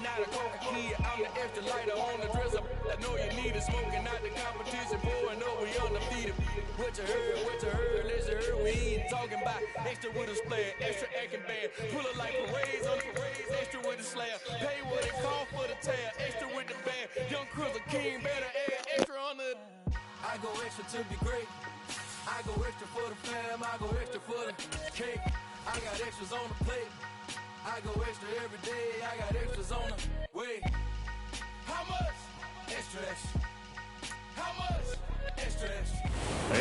not a coca kid, I'm the extra lighter on the dresser. I know you need it, smoking out the competition, pouring over, we undefeated. What you heard, let's hear, we ain't talking about extra with a splash, extra acting bad. Pull it like parades on the parades, extra with the slab. Pay what it cost for the tab, extra with the band. Young Cruiser King, better add extra on the. I go extra to be great. I go extra for the fam, I go extra for the cake. I got extras on the plate. I go extra every day, I got extras on the way. How much? Extra, extra. How much? Extra, extra.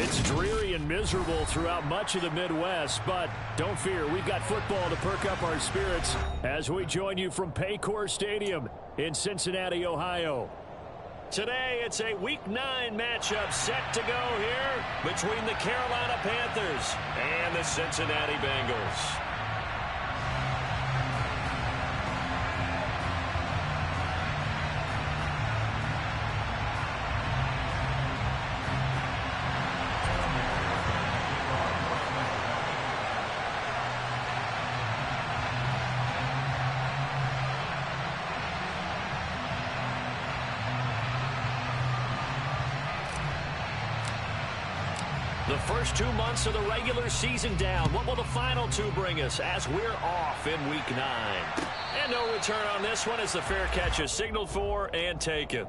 It's dreary and miserable throughout much of the Midwest, but don't fear, we've got football to perk up our spirits as we join you from Paycor Stadium in Cincinnati, Ohio. Today, it's a Week 9 matchup set to go here between the Carolina Panthers and the Cincinnati Bengals. The first 2 months of the regular season down. What will the final 2 bring us as we're off in Week 9? And no return on this one as the fair catch is signaled for and taken.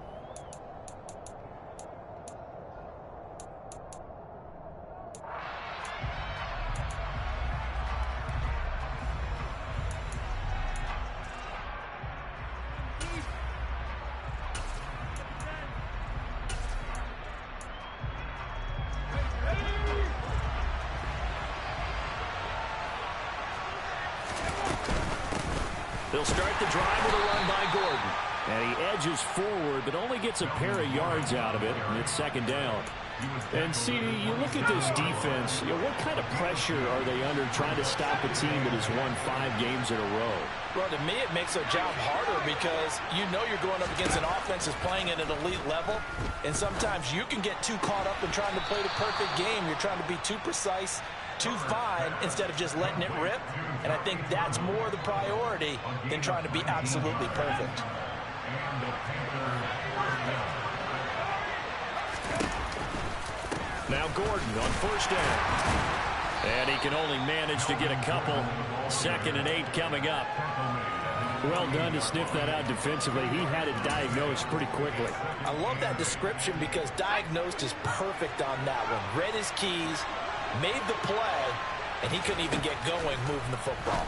They'll start the drive with a run by Gordon. And he edges forward, but only gets a pair of yards out of it, and it's second down. And, CD, you look at this defense, what kind of pressure are they under trying to stop a team that has won 5 games in a row? Well, to me, it makes their job harder because you know you're going up against an offense that's playing at an elite level, and sometimes you can get too caught up in trying to play the perfect game. You're trying to be too precise, too fine, instead of just letting it rip. And I think that's more the priority than trying to be absolutely perfect. Now Gordon on first down. And he can only manage to get a couple. 2nd and 8 coming up. Well done to sniff that out defensively. He had it diagnosed pretty quickly. I love that description because diagnosed is perfect on that one. Read his keys, made the play, and he couldn't even get going moving the football.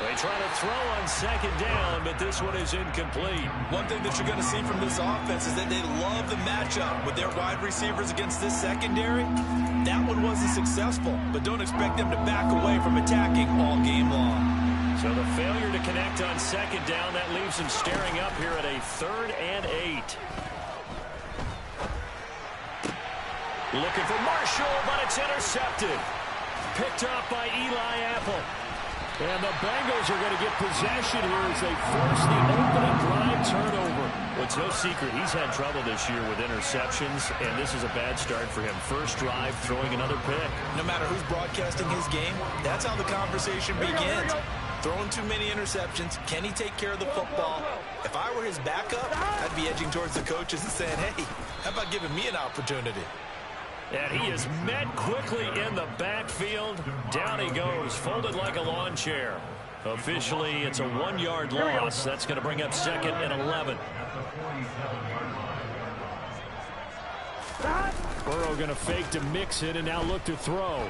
They try to throw on 2nd down, but this one is incomplete. One thing that you're going to see from this offense is that they love the matchup with their wide receivers against this secondary. That one wasn't successful, but don't expect them to back away from attacking all game long. So the failure to connect on 2nd down, that leaves them staring up here at a 3rd and 8. Looking for Marshall, but it's intercepted. Picked up by Eli Apple. And the Bengals are going to get possession here as they force the opening drive turnover. Well, it's no secret he's had trouble this year with interceptions, and this is a bad start for him. First drive, throwing another pick. No matter who's broadcasting his game, that's how the conversation begins. Throwing too many interceptions. Can he take care of the football? If I were his backup, I'd be edging towards the coaches and saying, hey, how about giving me an opportunity? And he is met quickly in the backfield. Down he goes, folded like a lawn chair. Officially, it's a 1-yard loss. That's going to bring up 2nd and 11. Burrow going to fake to mix it and now look to throw.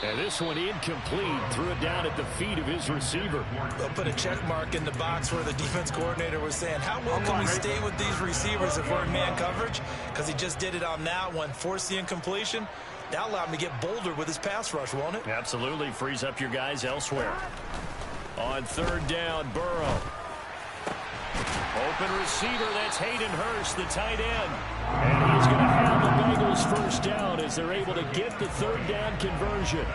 And this one incomplete. Threw it down at the feet of his receiver. They'll put a check mark in the box where the defense coordinator was saying, how well can we stay with these receivers if we're in man coverage? Because he just did it on that one. Forced the incompletion. That allowed him to get bolder with his pass rush, won't it? Absolutely. Frees up your guys elsewhere. On 3rd down, Burrow. Open receiver, that's Hayden Hurst, the tight end. And he's going to have the Bengals first down as they're able to get the 3rd down conversion.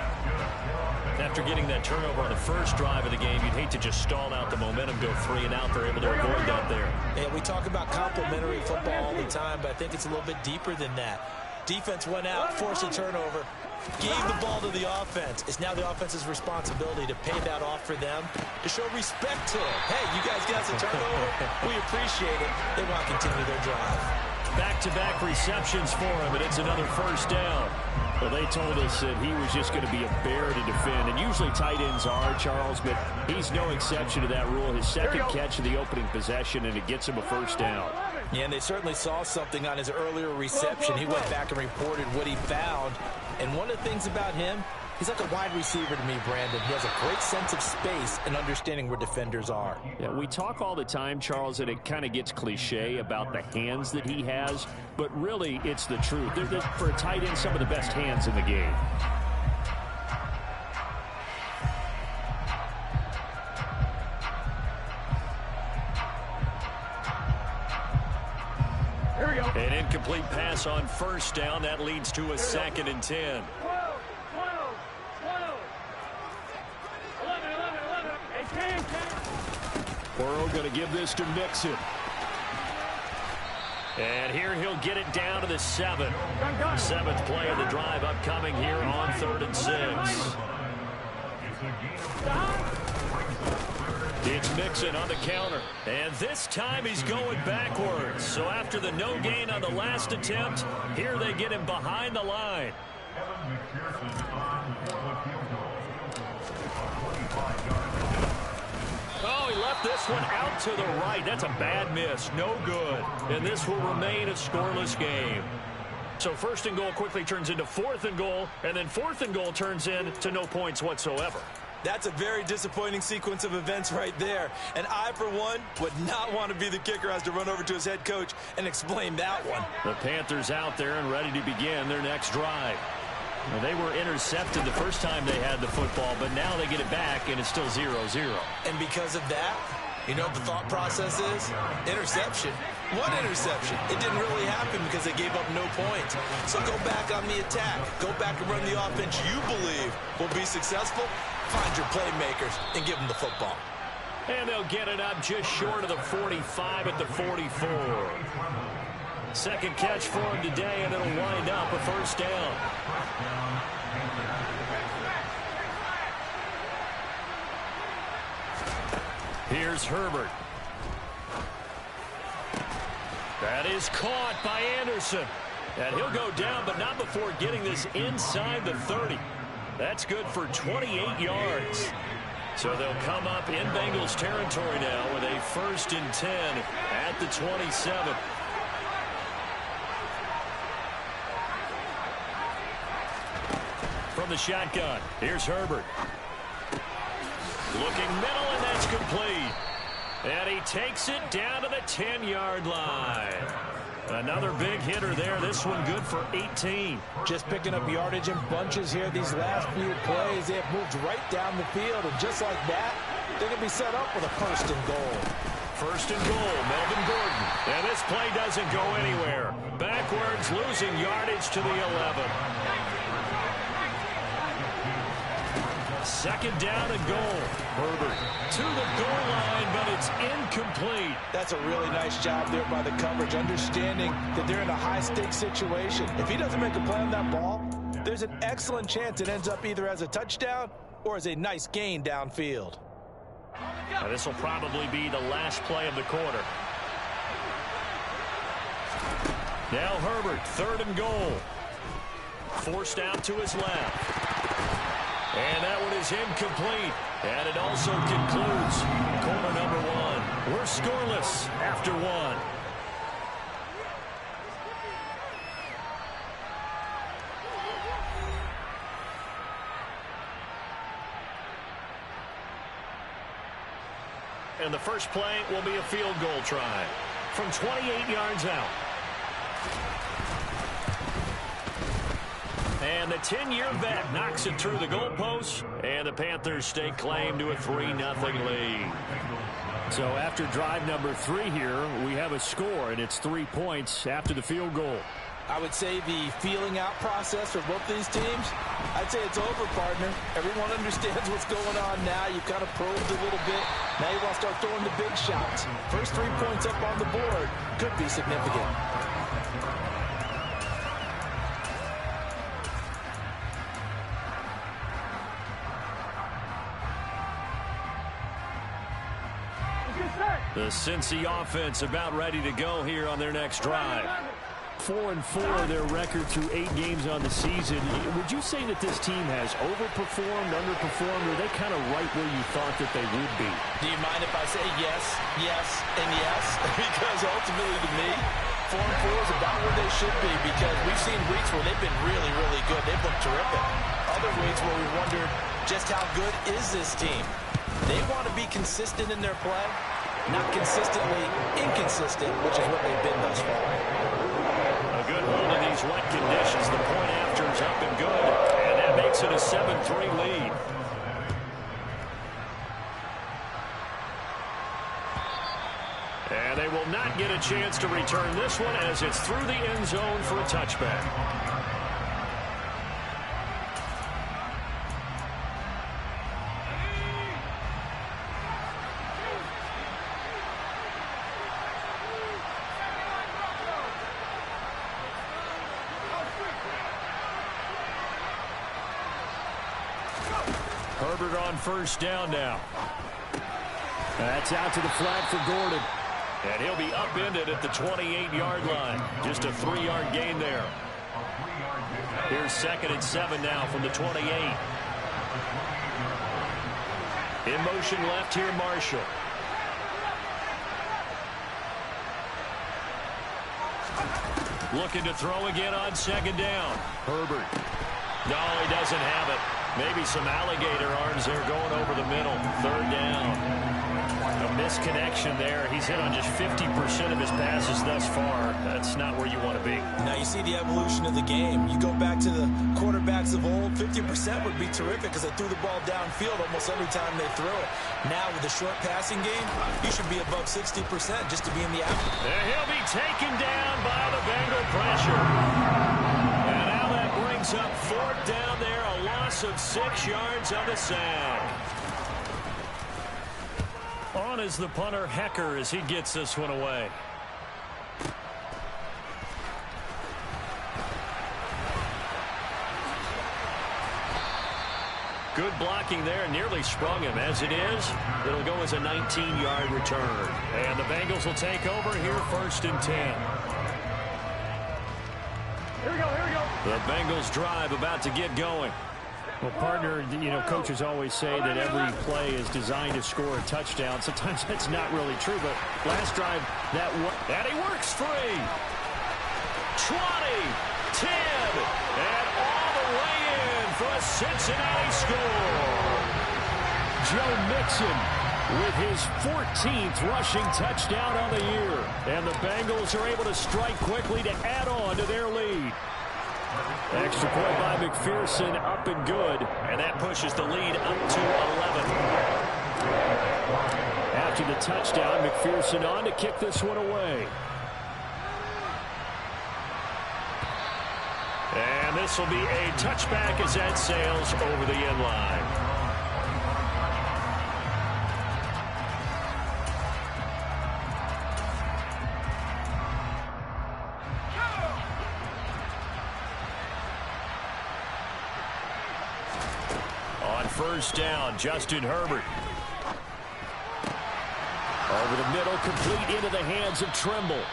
After getting that turnover on the first drive of the game, you'd hate to just stall out the momentum, go 3 and out. They're able to avoid that there. Yeah, we talk about complementary football all the time, but I think it's a little bit deeper than that. Defense went out, forced a turnover, gave the ball to the offense. It's now the offense's responsibility to pay that off for them, to show respect to them. Hey, you guys got some turnover. We appreciate it. They want to continue their drive. Back-to-back receptions for him, and it's another first down. Well, they told us that he was just going to be a bear to defend, and usually tight ends are, Charles, but he's no exception to that rule. His second catch of the opening possession, and it gets him a first down. Yeah, and they certainly saw something on his earlier reception. He went back and reported what he found, and one of the things about him, he's like a wide receiver to me, Brandon. He has a great sense of space and understanding where defenders are. Yeah, we talk all the time, Charles, and it kind of gets cliche about the hands that he has, but really it's the truth. They're for a tight end, some of the best hands in the game. Here we go. An incomplete pass on first down. That leads to a 2nd and 10. 11. Burrow going to give this to Mixon. And here he'll get it down to the 7. 7th play of the drive upcoming here on 3rd and 6. It's Mixon on the counter. And this time he's going backwards. So after the no gain on the last attempt, here they get him behind the line. Oh, he left this one out to the right. That's a bad miss. No good. And this will remain a scoreless game. So 1st and goal quickly turns into 4th and goal, and then 4th and goal turns into no points whatsoever. That's a very disappointing sequence of events right there. And I, for one, would not want to be the kicker who has to run over to his head coach and explain that one. The Panthers out there and ready to begin their next drive. Well, they were intercepted the first time they had the football, but now they get it back, and it's still 0-0. And because of that, you know what the thought process is? Interception. What interception? It didn't really happen because they gave up no points. So go back on the attack. Go back and run the offense you believe will be successful. Find your playmakers and give them the football. And they'll get it up just short of the 45 at the 44. 2nd catch for him today, and it'll wind up a first down. Here's Herbert. That is caught by Anderson. And he'll go down, but not before getting this inside the 30. That's good for 28 yards. So they'll come up in Bengals territory now with a 1st and 10 at the 27. From the shotgun, here's Herbert. Looking middle, and that's complete. And he takes it down to the 10-yard line. Another big hitter there. This one good for 18. Just picking up yardage in bunches here. These last few plays, they have moved right down the field. And just like that, they're going to be set up with a 1st and goal. 1st and goal, Melvin Gordon. And this play doesn't go anywhere. Backwards, losing yardage to the 11. 2nd down and goal. Herbert to the goal line, but it's incomplete. That's a really nice job there by the coverage, understanding that they're in a high-stakes situation. If he doesn't make a play on that ball, there's an excellent chance it ends up either as a touchdown or as a nice gain downfield. Now this will probably be the last play of the quarter. Now Herbert, 3rd and goal. Forced out to his left. And that one is incomplete. And it also concludes quarter number 1. We're scoreless after 1. And the first play will be a field goal try from 28 yards out. And the 10-year vet knocks it through the goalpost, and the Panthers stake claim to a 3-0 lead. So after drive number 3 here, we have a score, and it's 3 points after the field goal. I would say the feeling out process for both these teams, I'd say it's over, partner. Everyone understands what's going on now. You've kind of probed a little bit. Now you want to start throwing the big shots. First 3 points up on the board could be significant. The Cincy offense about ready to go here on their next drive. 4-4 their record through 8 games on the season. Would you say that this team has overperformed, underperformed, or are they kind of right where you thought that they would be? Do you mind if I say yes, yes, and yes? Because ultimately to me, 4-4 is about where they should be, because we've seen weeks where they've been really, really good. They've looked terrific. Other weeks where we wondered just how good is this team. They want to be consistent in their play, not consistently inconsistent, which is what they've been thus far. A good hold in these wet conditions. The point after is up and good, and that makes it a 7-3 lead. And they will not get a chance to return this one as it's through the end zone for a touchback. Herbert on first down now. That's out to the flat for Gordon. And he'll be upended at the 28-yard line. Just a 3-yard gain there. Here's 2nd and 7 now from the 28. In motion left here, Marshall. Looking to throw again on 2nd down. Herbert. No, he doesn't have it. Maybe some alligator arms there going over the middle. 3rd down. A misconnection there. He's hit on just 50% of his passes thus far. That's not where you want to be. Now you see the evolution of the game. You go back to the quarterbacks of old, 50% would be terrific because they threw the ball downfield almost every time they threw it. Now with the short passing game, you should be above 60% just to be in the action. And he'll be taken down by the Bengal pressure. And now that brings up 4th down there. A loss of 6 yards on the sack. On is the punter, Hecker, as he gets this one away. Good blocking there, nearly sprung him. As it is, it'll go as a 19-yard return. And the Bengals will take over here 1st and 10. Here we go. The Bengals drive about to get going. Well, partner, you know, coaches always say that every play is designed to score a touchdown. Sometimes that's not really true, but last drive, and he works free. 20, 10, and all the way in for a Cincinnati score. Joe Mixon with his 14th rushing touchdown on the year. And the Bengals are able to strike quickly to add on to their lead. Extra point by McPherson, up and good. And that pushes the lead up to 11. After the touchdown, McPherson on to kick this one away. And this will be a touchback as that sails over the end line. First down, Justin Herbert. Over the middle, complete into the hands of Trimble.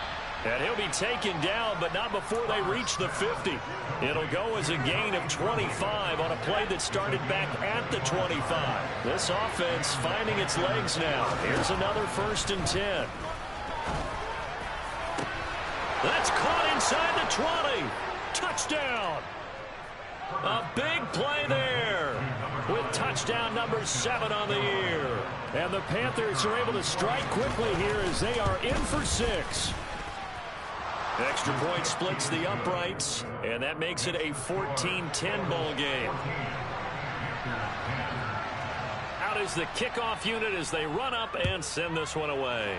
And he'll be taken down, but not before they reach the 50. It'll go as a gain of 25 on a play that started back at the 25. This offense finding its legs now. Here's another 1st and 10. That's caught inside the 20. Touchdown. A big play there with touchdown number 7 on the year. And the Panthers are able to strike quickly here as they are in for 6. Extra point splits the uprights, and that makes it a 14-10 ball game. Out is the kickoff unit as they run up and send this one away.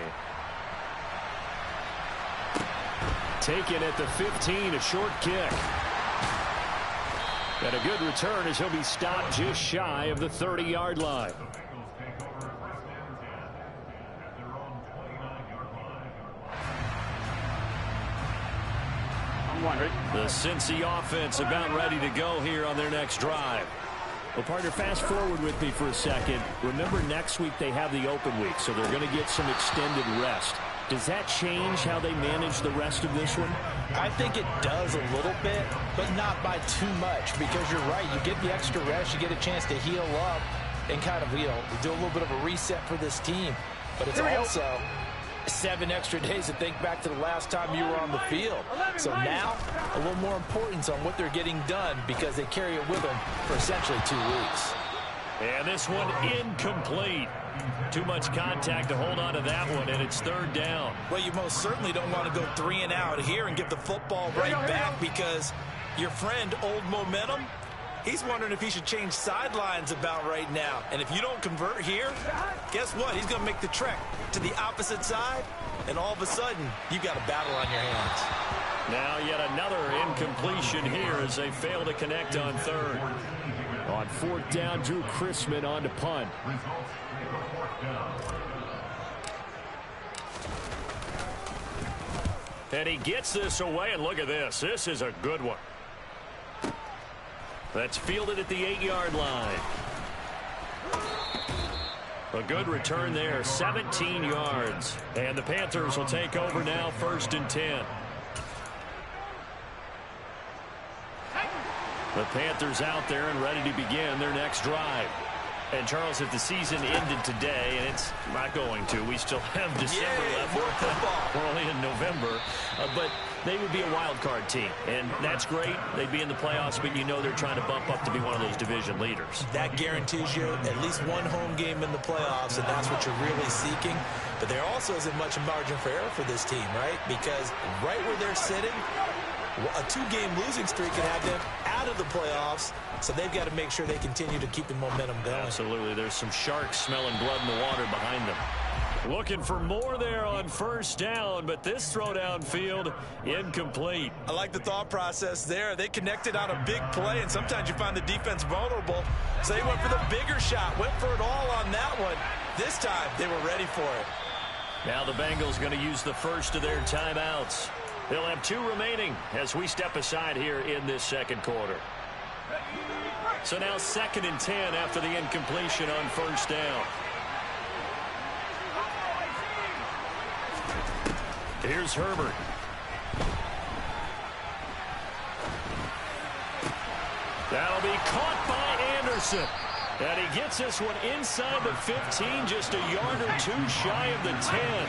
Taken at the 15, a short kick. And a good return as he'll be stopped just shy of the 30-yard line. The Cincy offense about ready to go here on their next drive. Well, partner, fast forward with me for a second. Remember, next week they have the open week, so they're going to get some extended rest. Does that change how they manage the rest of this one? I think it does a little bit, but not by too much, because you're right. You get the extra rest. You get a chance to heal up and kind of, do a little bit of a reset for this team. But it's also 7 extra days to think back to the last time you were on the field. So now, a little more importance on what they're getting done because they carry it with them for essentially 2 weeks. And this one incomplete. Too much contact to hold on to that one, and it's 3rd down. Well, you most certainly don't want to go 3 and out here and give the football right back because your friend, Old Momentum, he's wondering if he should change sidelines about right now. And if you don't convert here, guess what? He's going to make the trek to the opposite side, and all of a sudden, you got a battle on your hands. Now yet another incompletion here as they fail to connect on 3rd. On 4th down, Drew Chrisman on to punt. And he gets this away, and look at this. This is a good one. That's fielded at the 8-yard line. A good return there, 17 yards. And the Panthers will take over now, 1st and 10. The Panthers out there and ready to begin their next drive. And, Charles, if the season ended today, and it's not going to, we still have December left. More football. We're only in November. But they would be a wild card team. And that's great. They'd be in the playoffs, but you know they're trying to bump up to be one of those division leaders. That guarantees you at least one home game in the playoffs, and that's what you're really seeking. But there also isn't much margin for error for this team, right? Because right where they're sitting, a 2-game losing streak can have them out of the playoffs, so they've got to make sure they continue to keep the momentum going. Absolutely. There's some sharks smelling blood in the water behind them. Looking for more there on 1st down, but this throw downfield incomplete. I like the thought process there. They connected on a big play, and sometimes you find the defense vulnerable, so they went for the bigger shot, went for it all on that one. This time, they were ready for it. Now the Bengals going to use the first of their timeouts. They'll have 2 remaining as we step aside here in this 2nd quarter. So now 2nd and 10 after the incompletion on 1st down. Here's Herbert. That'll be caught by Anderson. And he gets this one inside the 15, just a yard or 2 shy of the 10.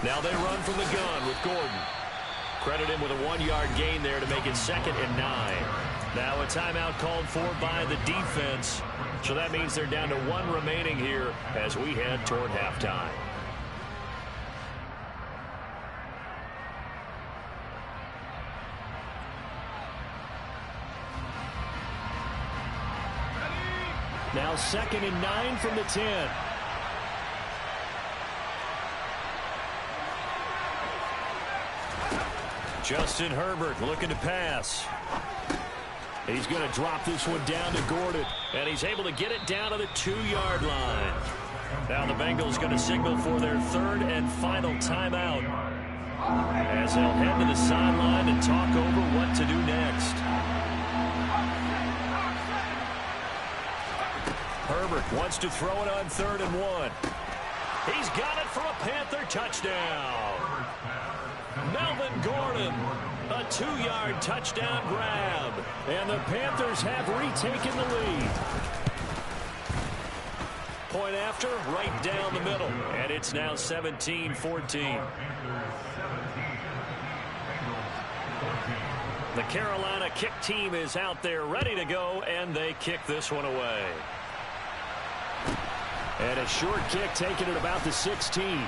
Now they run from the gun with Gordon. Credit him with a 1-yard gain there to make it 2nd and 9. Now a timeout called for by the defense. So that means they're down to 1 remaining here as we head toward halftime. Now 2nd and 9 from the 10. Justin Herbert looking to pass. He's going to drop this one down to Gordon, and he's able to get it down to the 2-yard line. Now the Bengals going to signal for their 3rd and final timeout as they'll head to the sideline and talk over what to do next. Herbert wants to throw it on 3rd and 1. He's got it for a Panther touchdown. Melvin Gordon, a 2-yard touchdown grab. And the Panthers have retaken the lead. Point after, right down the middle. And it's now 17-14. The Carolina kick team is out there ready to go, and they kick this one away. And a short kick taken at about the 16.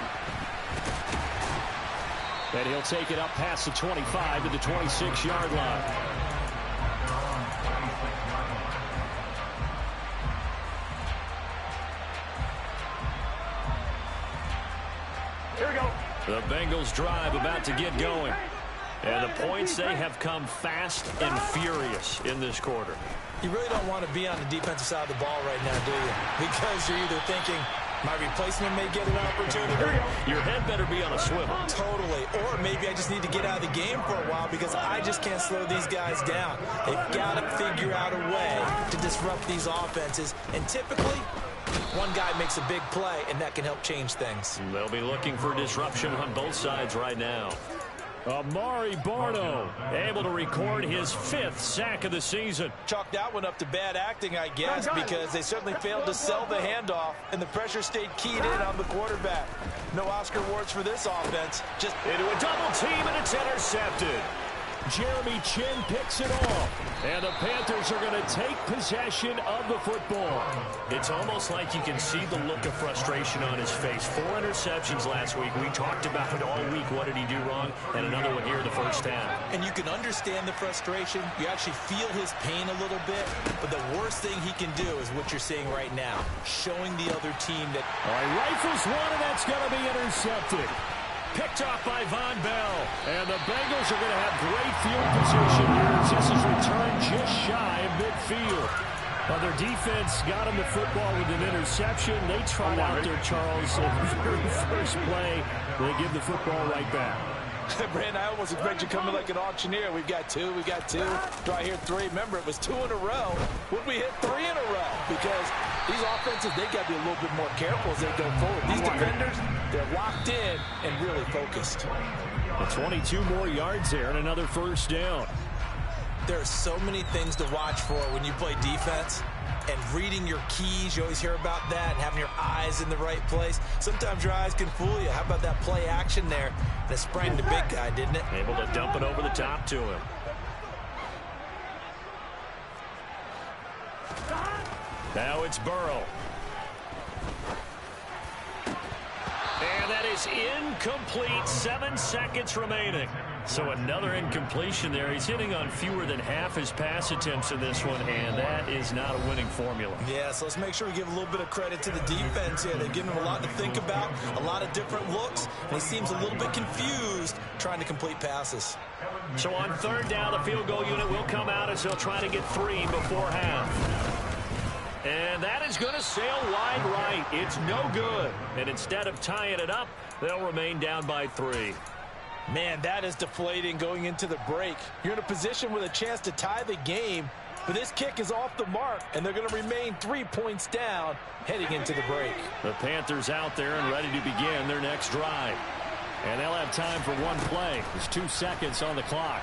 And he'll take it up past the 25 to the 26-yard line. Here we go. The Bengals drive about to get going. And the points, they have come fast and furious in this quarter. You really don't want to be on the defensive side of the ball right now, do you? Because you're either thinking, my replacement may get an opportunity. Your head better be on a swivel. Totally. Or maybe I just need to get out of the game for a while because I just can't slow these guys down. They've got to figure out a way to disrupt these offenses. And typically, one guy makes a big play, and that can help change things. They'll be looking for disruption on both sides right now. Amari Barno able to record his 5th sack of the season. Chalk that one up to bad acting, I guess, because they certainly failed to sell the handoff, and the pressure stayed keyed in on the quarterback. No Oscar awards for this offense. Just into a double team, and it's intercepted. Jeremy Chinn picks it off, and the Panthers are going to take possession of the football. It's almost like you can see the look of frustration on his face. 4 interceptions last week. We talked about it all week. What did he do wrong? And another one here in the first half. And you can understand the frustration. You actually feel his pain a little bit. But the worst thing he can do is what you're seeing right now, showing the other team that... All right, rifles one, and that's going to be intercepted. Picked off by Von Bell. And the Bengals are going to have great field position here as this is returned just shy of midfield. Well, their defense got him the football with an interception. They trot out there, Charles, in the very first play. They give the football right back. Brandon, I almost expect you coming like an auctioneer. We've got 2, we got 2. Do I hear 3? Remember, it was 2 in a row. Would we hit 3 in a row? Because these offenses, they got to be a little bit more careful as they go forward. These defenders, they're locked in and really focused. 22 more yards there and another first down. There are so many things to watch for when you play defense. And reading your keys, you always hear about that, and having your eyes in the right place. Sometimes your eyes can fool you. How about that play action there? And it sprang the big guy, didn't it? Able to dump it over the top to him. Now it's Burrow. And that is incomplete. 7 seconds remaining. So another incompletion there. He's hitting on fewer than half his pass attempts in this one, and that is not a winning formula. Yeah, so let's make sure we give a little bit of credit to the defense here. They've given him a lot to think about, a lot of different looks, and he seems a little bit confused trying to complete passes. So on 3rd down, the field goal unit will come out as they'll try to get 3 before half. And that is going to sail wide right. It's no good. And instead of tying it up, they'll remain down by 3. Man, that is deflating going into the break. You're in a position with a chance to tie the game, but this kick is off the mark, and they're going to remain 3 points down heading into the break. The Panthers out there and ready to begin their next drive. And they'll have time for 1 play. There's 2 seconds on the clock.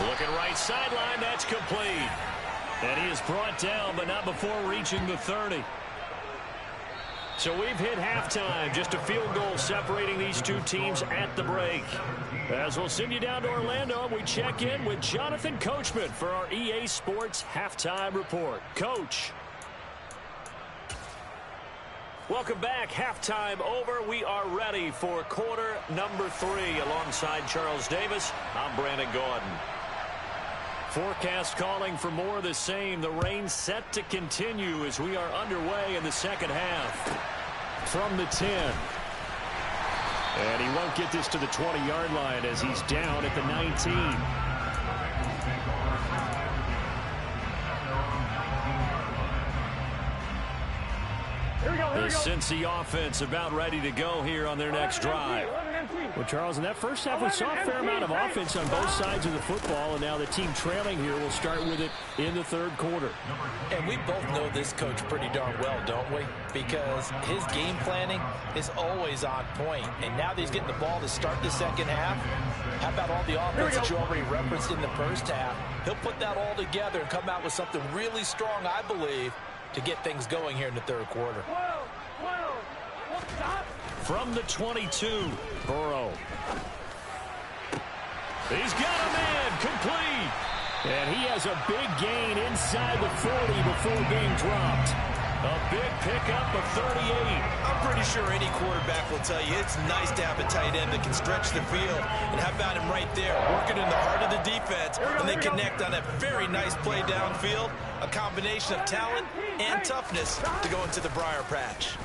Looking right sideline, that's complete. And he is brought down, but not before reaching the 30. So we've hit halftime. Just a field goal separating these 2 teams at the break. As we'll send you down to Orlando, we check in with Jonathan Coachman for our EA Sports Halftime Report. Coach. Welcome back. Halftime over. We are ready for quarter number 3. Alongside Charles Davis, I'm Brandon Gordon. Forecast calling for more of the same. The rain set to continue as we are underway in the second half. From the 10. And he won't get this to the 20-yard line as he's down at the 19. The Cincy offense about ready to go here on their next drive. Well, Charles, in that first half, we saw a fair amount of offense on both sides of the football, and now the team trailing here will start with it in the third quarter. And we both know this coach pretty darn well, don't we? Because his game planning is always on point. And now that he's getting the ball to start the second half, how about all the offense that you already referenced in the first half? He'll put that all together and come out with something really strong, I believe, to get things going here in the third quarter. From the 22, Burrow. He's got a man, complete. And he has a big gain inside the 40 before being dropped. A big pickup of 38. I'm pretty sure any quarterback will tell you it's nice to have a tight end that can stretch the field. And how about him right there, working in the heart of the defense, and they connect on a very nice play downfield. A combination of talent and toughness to go into the briar patch.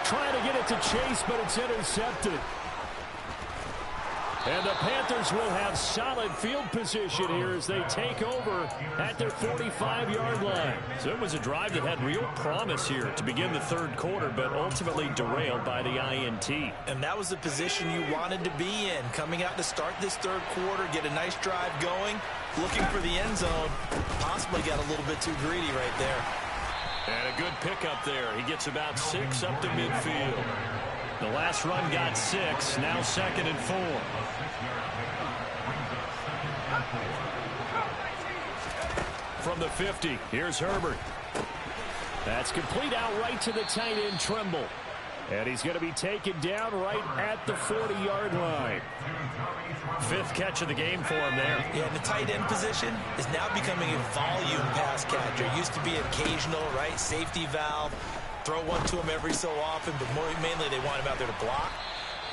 trying to get it to Chase, but it's intercepted. And the Panthers will have solid field position here as they take over at their 45-yard line. So it was a drive that had real promise here to begin the third quarter, but ultimately derailed by the INT. And that was the position you wanted to be in. Coming out to start this third quarter, get a nice drive going, looking for the end zone. Possibly got a little bit too greedy right there. And a good pickup there. He gets about 6 up to midfield. The last run got 6, now 2nd and 4. From the 50, here's Herbert. That's complete out right to the tight end, Tremble. And he's going to be taken down right at the 40-yard line. 5th catch of the game for him there. Yeah, and the tight end position is now becoming a volume pass catcher. It used to be occasional, right, safety valve. Throw one to him every so often, but mainly they want him out there to block.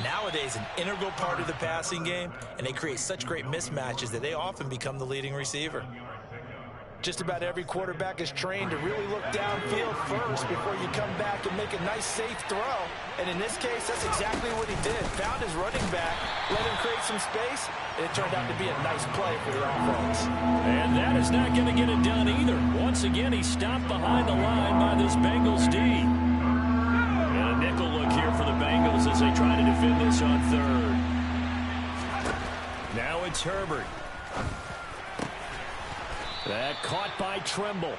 Nowadays, an integral part of the passing game, and they create such great mismatches that they often become the leading receiver. Just about every quarterback is trained to really look downfield first before you come back and make a nice, safe throw. And in this case, that's exactly what he did. Found his running back, let him create some space, and it turned out to be a nice play for the offense. And that is not going to get it done either. Once again, he stopped behind the line by this Bengals D. And a nickel look here for the Bengals as they try to defend this on third. Now it's Herbert. That caught by Tremble.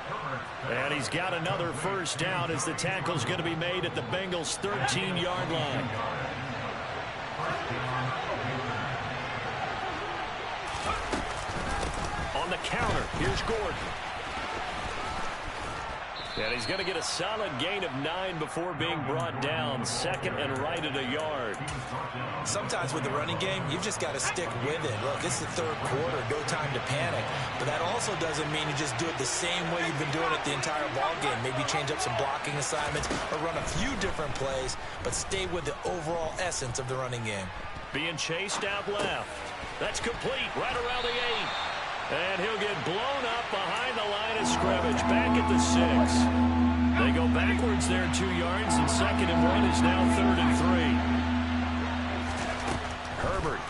And he's got another first down as the tackle's going to be made at the Bengals' 13-yard line. On the counter, here's Gordon. And he's going to get a solid gain of 9 before being brought down. 2nd and right at a yard. Sometimes with the running game, you've just got to stick with it. Look, it's the third quarter, no time to panic. But that also doesn't mean you just do it the same way you've been doing it the entire ball game. Maybe change up some blocking assignments or run a few different plays, but stay with the overall essence of the running game. Being chased out left. That's complete right around the 8. And he'll get blown up behind the line of scrimmage, back at the 6. They go backwards there 2 yards, and 2nd and 1 is now 3rd and 3. Herbert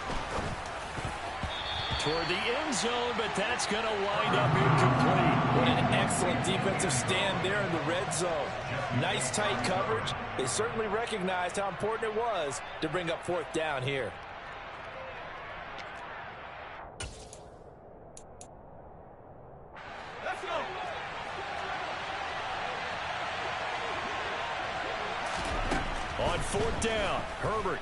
toward the end zone, but that's going to wind up incomplete. What an excellent defensive stand there in the red zone. Nice tight coverage. They certainly recognized how important it was to bring up 4th down here. On 4th down, Herbert.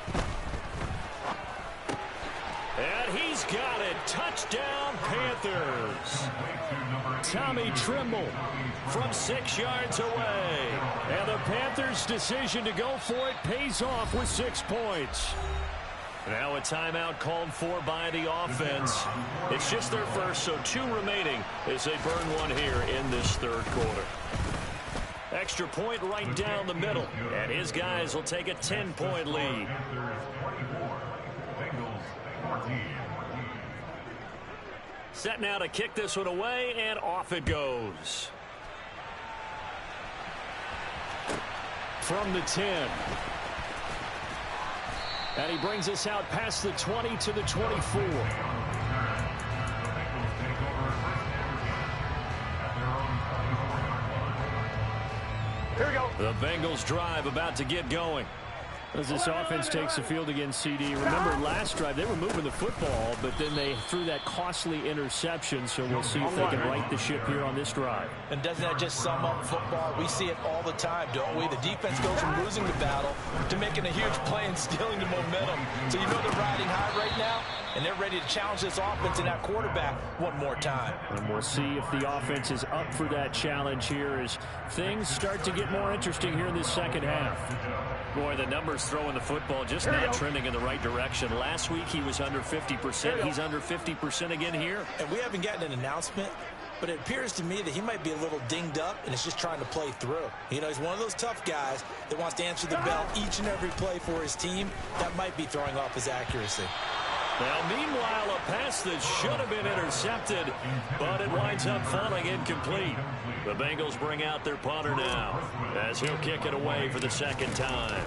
And he's got it. Touchdown, Panthers. Tommy Tremble from 6 yards away. And the Panthers' decision to go for it pays off with 6 points. Now a timeout called for by the offense. It's just their first, so 2 remaining as they burn one here in this third quarter. Extra point right down the middle, and his guys will take a 10-point lead. Set now to kick this one away, and off it goes. From the 10. And he brings us out past the 20 to the 24. Here we go. The Bengals drive about to get going. As this offense takes the field against CD. Remember last drive, they were moving the football, but then they threw that costly interception, so we'll see if they can right the ship here on this drive. And doesn't that just sum up football? We see it all the time, don't we? The defense goes from losing the battle to making a huge play and stealing the momentum. So you know they're riding high right now, and they're ready to challenge this offense and that quarterback one more time. And we'll see if the offense is up for that challenge here as things start to get more interesting here in this second half. Boy, the numbers throwing the football just not trending in the right direction. Last week he was under 50%. He's under 50% again here. And we haven't gotten an announcement, but it appears to me that he might be a little dinged up and is just trying to play through. You know, he's one of those tough guys that wants to answer the bell each and every play for his team. That might be throwing off his accuracy. Now, meanwhile, a pass that should have been intercepted, but it winds up falling incomplete. The Bengals bring out their punter now as he'll kick it away for the second time.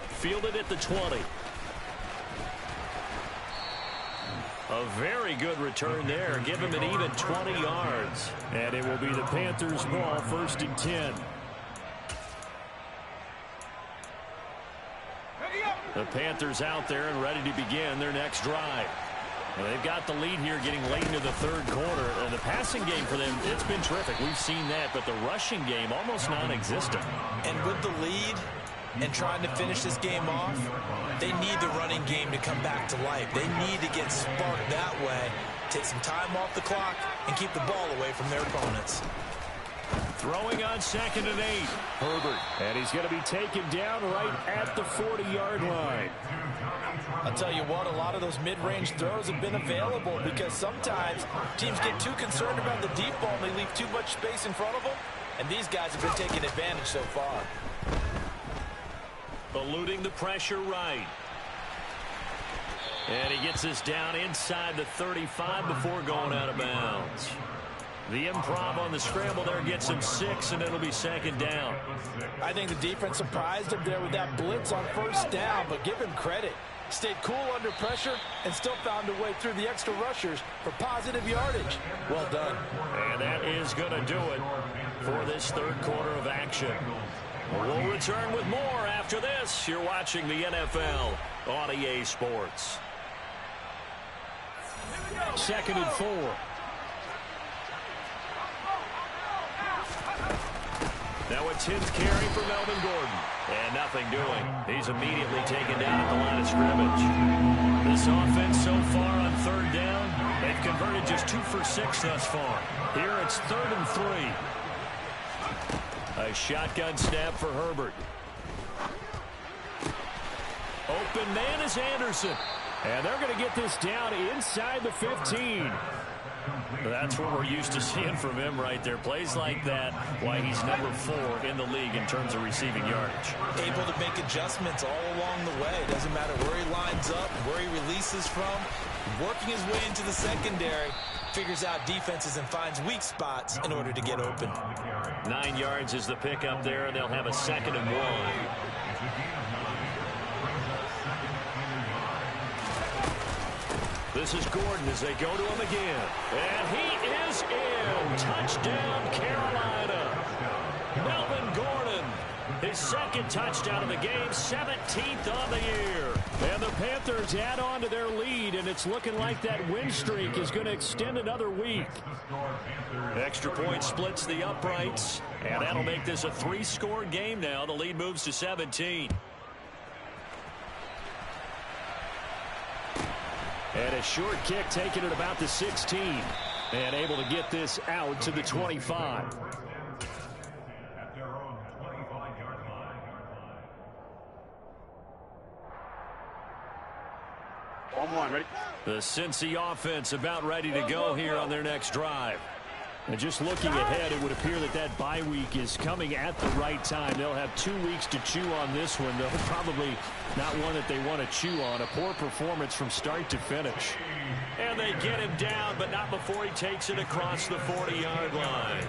Fielded at the 20. A very good return there. Give him an even 20 yards. And it will be the Panthers' ball, 1st and 10. The Panthers out there and ready to begin their next drive. And they've got the lead here getting late into the 3rd quarter. And the passing game for them, it's been terrific. We've seen that. But the rushing game, almost non-existent. And with the lead and trying to finish this game off, they need the running game to come back to life. They need to get sparked that way, take some time off the clock, and keep the ball away from their opponents. Throwing on 2nd and 8. Herbert. And he's going to be taken down right at the 40-yard line. I'll tell you what, a lot of those mid-range throws have been available because sometimes teams get too concerned about the deep ball and they leave too much space in front of them. And these guys have been taking advantage so far. Eluding the pressure right. And he gets this down inside the 35 before going out of bounds. The improv on the scramble there gets him 6, and it'll be 2nd down. I think the defense surprised him there with that blitz on 1st down, but give him credit. Stayed cool under pressure and still found a way through the extra rushers for positive yardage. Well done. And that is going to do it for this 3rd quarter of action. We'll return with more after this. You're watching the NFL on EA Sports. 2nd and 4. Now a 10th carry for Melvin Gordon. And nothing doing. He's immediately taken down at the line of scrimmage. This offense so far on 3rd down, they've converted just 2 for 6 thus far. Here it's 3rd and 3. A shotgun snap for Herbert. Open man is Anderson. And they're going to get this down inside the 15. That's what we're used to seeing from him right there. Plays like that, why he's number 4 in the league in terms of receiving yardage. Able to make adjustments all along the way. Doesn't matter where he lines up, where he releases from. Working his way into the secondary. Figures out defenses and finds weak spots in order to get open. 9 yards is the pickup there, and they'll have a 2nd and 1. This is Gordon as they go to him again. And he is in. Touchdown, Carolina. Melvin Gordon, his 2nd touchdown of the game, 17th on the year. And the Panthers add on to their lead, and it's looking like that win streak is going to extend another week. Extra point splits the uprights, and that'll make this a 3-score game now. The lead moves to 17. And a short kick taken at about the 16. And able to get this out to the 25. On 1, ready? The Cincy offense about ready to go here on their next drive. And just looking ahead, it would appear that that bye week is coming at the right time. They'll have 2 weeks to chew on this one, though probably not one that they want to chew on. A poor performance from start to finish. And they get him down, but not before he takes it across the 40-yard line.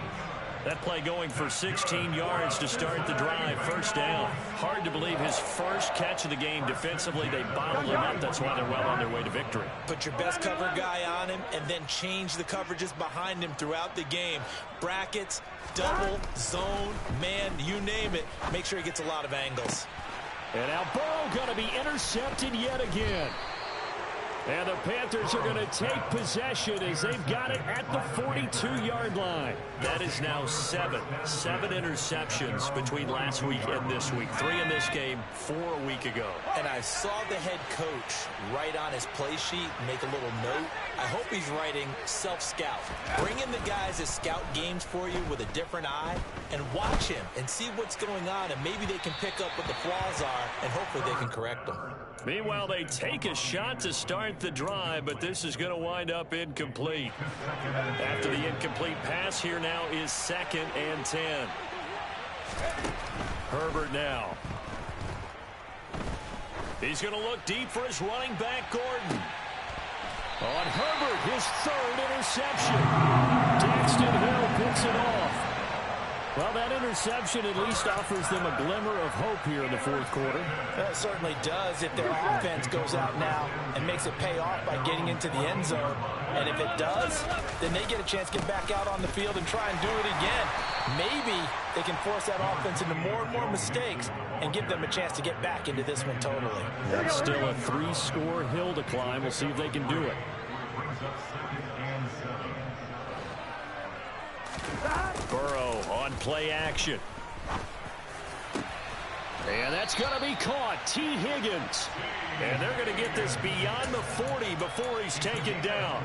That play going for 16 yards to start the drive. 1st down. Hard to believe his first catch of the game defensively. They bottled him up. That's why they're well on their way to victory. Put your best cover guy on him and then change the coverages behind him throughout the game. Brackets, double, zone, man, you name it. Make sure he gets a lot of angles. And now Burrow going to be intercepted yet again. And the Panthers are going to take possession as they've got it at the 42-yard line. That is now 7 interceptions between last week and this week. 3 in this game, 4 a week ago. And I saw the head coach write on his play sheet, make a little note. I hope he's writing self-scout. Bring in the guys that scout games for you with a different eye and watch him and see what's going on, and maybe they can pick up what the flaws are, and hopefully they can correct them. Meanwhile, they take a shot to start the drive, but this is going to wind up incomplete. After the incomplete pass, here now is 2nd and 10. Herbert now. He's going to look deep for his running back, Gordon. On Herbert, his third interception. Daxton Hill picks it off. Well, that interception at least offers them a glimmer of hope here in the fourth quarter. That certainly does if their offense goes out now and makes it pay off by getting into the end zone. And if it does, then they get a chance to get back out on the field and try and do it again. Maybe they can force that offense into more and more mistakes and give them a chance to get back into this one totally. That's still a 3-score hill to climb. We'll see if they can do it. Burrow on play action. And that's going to be caught. T. Higgins. And they're going to get this beyond the 40 before he's taken down.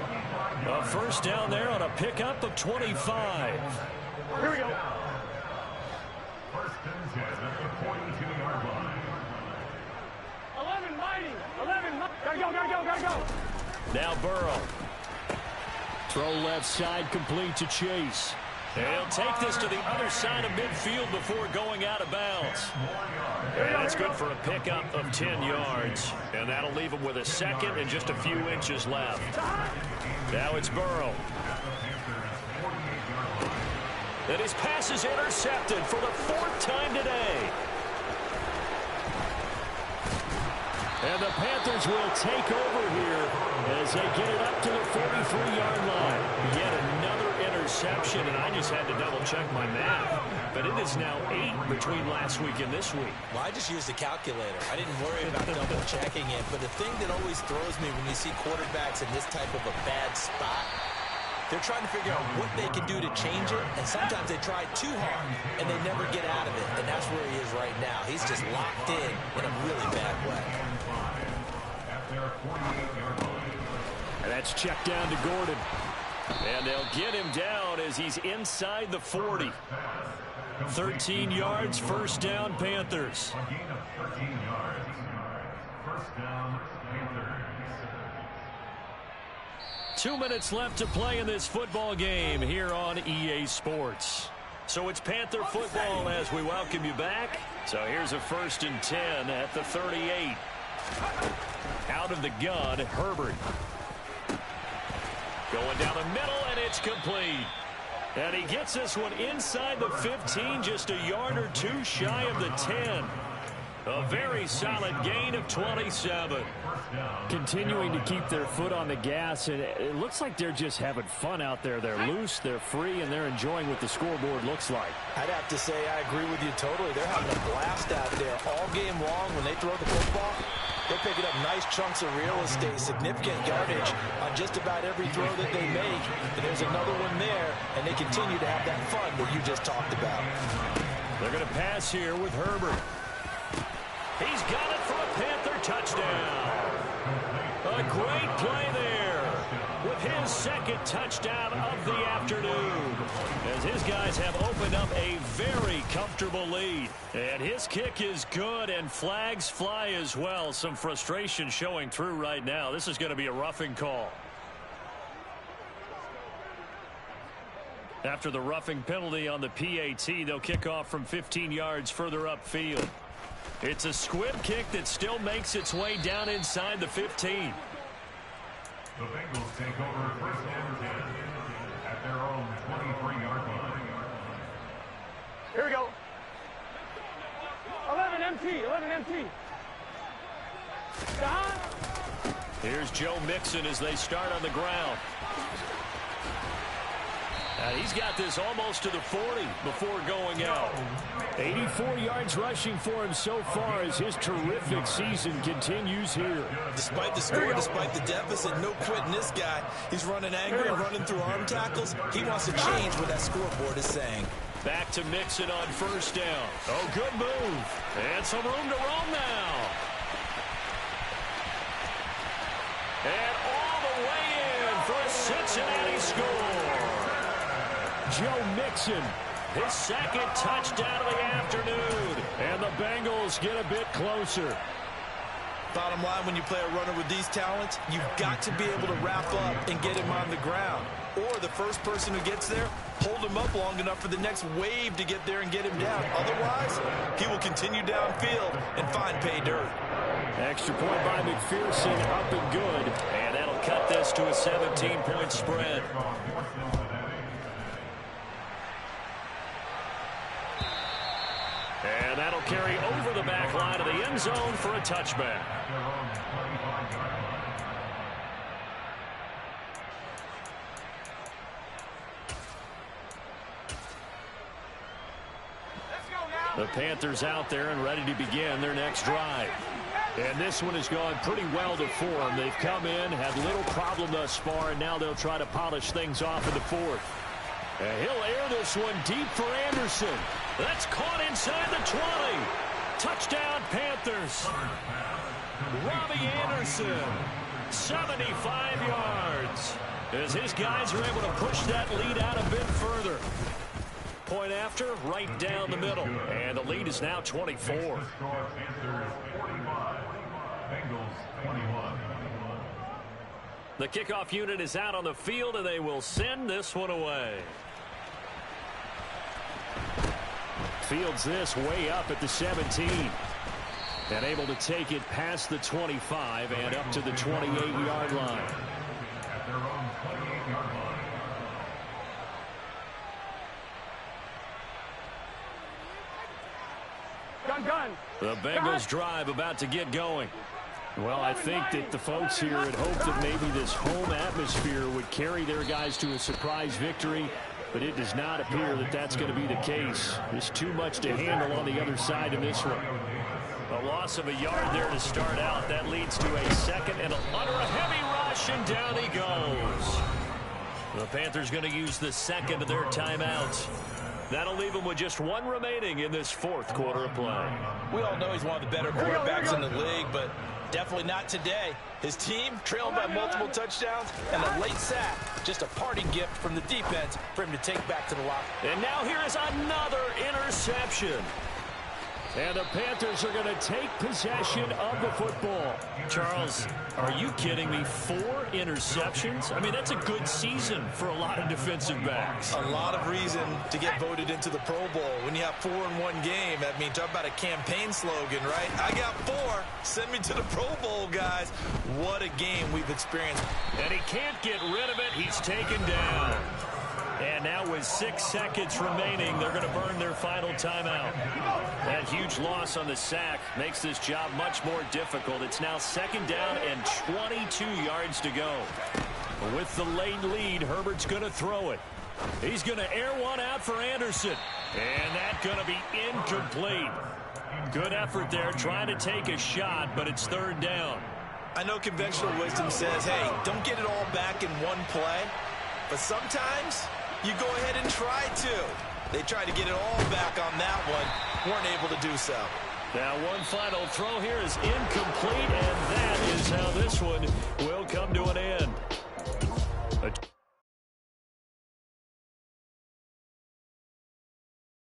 A first down there on a pickup of 25. Here we go. First and 10 at the 42-yard line. 11 mighty. 11 mighty. Gotta go. Now Burrow. Throw left side complete to Chase. And he'll take this to the other side of midfield before going out of bounds. And that's good for a pickup of 10 yards. And that'll leave him with a second and just a few inches left. Now it's Burrow. And his pass is intercepted for the 4th time today. And the Panthers will take over here as they get it up to the 43-yard line. Yet another interception, and I just had to double-check my math. But it is now 8 between last week and this week. Well, I just used a calculator. I didn't worry about double-checking it. But the thing that always throws me when you see quarterbacks in this type of a bad spot, they're trying to figure out what they can do to change it, and sometimes they try too hard, and they never get out of it, and that's where he is right now. He's just locked in a really bad way. And that's checked down to Gordon. And they'll get him down as he's inside the 40. 13 yards, first down, Panthers. A gain of 13 yards. First down, Panthers. 2 minutes left to play in this football game here on EA Sports. So it's Panther football as we welcome you back. So here's a 1st and 10 at the 38. Out of the gun, Herbert. Going down the middle, and it's complete. And he gets this one inside the 15, just a yard or two shy of the 10. A very solid gain of 27. Continuing to keep their foot on the gas, and it looks like they're just having fun out there. They're loose, they're free, and they're enjoying what the scoreboard looks like. I'd have to say I agree with you totally. They're having a blast out there all game long when they throw the football. They're picking up nice chunks of real estate, significant yardage on just about every throw that they make. And there's another one there, and they continue to have that fun that you just talked about. They're going to pass here with Herbert. He's got it for a Panther touchdown. A great play there with his second touchdown of the afternoon, as his guys have opened up a very comfortable lead. And his kick is good, and flags fly as well. Some frustration showing through right now. This is going to be a roughing call. After the roughing penalty on the PAT, they'll kick off from 15 yards further upfield. It's a squib kick that still makes its way down inside the 15. The Bengals take over 1st and 10 at their own 23-yard line. Here we go. 11 MT. Here's Joe Mixon as they start on the ground. He's got this almost to the 40 before going out. 84 yards rushing for him so far as his terrific season continues here. Despite the score, despite the deficit, no quitting this guy. He's running angry, running through arm tackles. He wants to change what that scoreboard is saying. Back to Mixon on first down. Oh, good move. And some room to roam now. And all the way in for a Cincinnati score. Joe Mixon, his second touchdown of the afternoon. And the Bengals get a bit closer. Bottom line, when you play a runner with these talents, you've got to be able to wrap up and get him on the ground. Or the first person who gets there, hold him up long enough for the next wave to get there and get him down. Otherwise, he will continue downfield and find pay dirt. Extra point by McPherson, up and good. And that'll cut this to a 17-point spread. And that'll carry over the back line of the end zone for a touchback. The Panthers out there and ready to begin their next drive. And this one has gone pretty well to form. They've come in, had little problem thus far, and now they'll try to polish things off in the fourth. And he'll air this one deep for Anderson. That's caught inside the 20. Touchdown, Panthers. Robbie Anderson, 75 yards. As his guys are able to push that lead out a bit further. Point after, right down the middle. And the lead is now 24. The kickoff unit is out on the field, and they will send this one away. Fields this way up at the 17. And able to take it past the 25 and up to the 28-yard line. At their own 28-yard line. Gun. The Bengals drive about to get going. Well, I think that the folks here had hoped that maybe this home atmosphere would carry their guys to a surprise victory, but it does not appear that that's going to be the case. There's too much to handle on the other side in this one. A loss of a yard there to start out. That leads to a second and under a heavy rush, and down he goes. The Panthers going to use the second of their timeouts. That'll leave him with just one remaining in this fourth quarter of play. We all know he's one of the better quarterbacks in the league, but definitely not today. His team trailed by multiple touchdowns, and a late sack, just a parting gift from the defense for him to take back to the locker. And now here is another interception. And the Panthers are going to take possession of the football. Charles, are you kidding me? 4 interceptions? I mean, that's a good season for a lot of defensive backs. A lot of reason to get voted into the Pro Bowl. When you have 4 in one game, I mean, talk about a campaign slogan, right? I got 4. Send me to the Pro Bowl, guys. What a game we've experienced. And he can't get rid of it. He's taken down. And now with 6 seconds remaining, they're going to burn their final timeout. That huge loss on the sack makes this job much more difficult. It's now second down and 22 yards to go. With the late lead, Herbert's going to throw it. He's going to air one out for Anderson. And that's going to be incomplete. Good effort there, trying to take a shot, but it's third down. I know conventional wisdom says, hey, don't get it all back in one play. But sometimes you go ahead and try to. They tried to get it all back on that one. Weren't able to do so. Now one final throw here is incomplete, and that is how this one